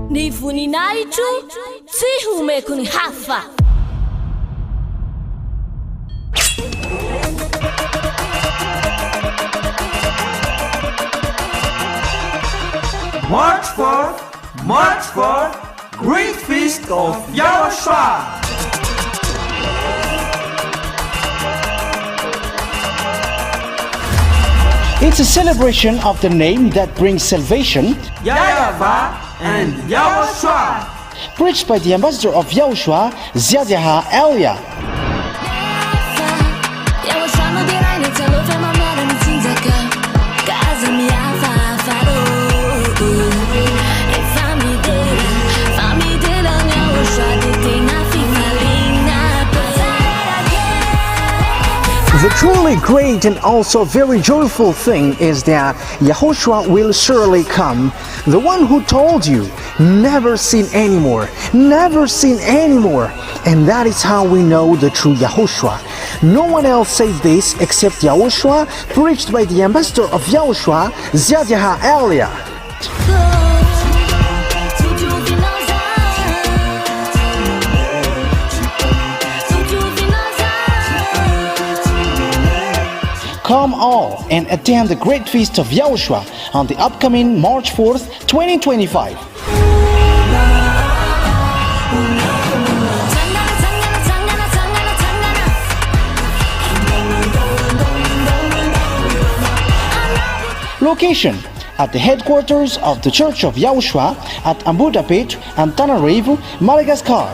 Ni voninahitro tsy homeko ny hafa. March 4th, Great Feast of YAHOSHUAH. It's a celebration of the name that brings salvation, YAHVAH and YAHOSHUAH. preached by the ambassador of YAHOSHUAH, YAHVAH. The truly great and also very joyful thing is that YAHOSHUAH will surely come. The one who told you, never seen anymore, never seen anymore. And that is how we know the true YAHOSHUAH. No one else said this except YAHOSHUAH, preached by the ambassador of YAHOSHUAH, YAHVAH. Come all and attend the Great Feast of YAHOSHUAH on the upcoming March 4th, 2025. Location at the headquarters of the Church of YAHOSHUAH at Ambohidrapeto Antananarivo Madagascar.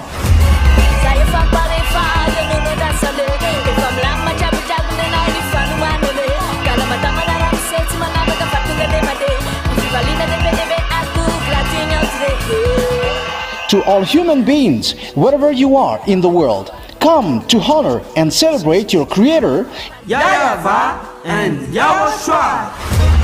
To all human beings, wherever you are in the world, come to honor and celebrate your Creator, YAHVAH and YAHOSHUAH.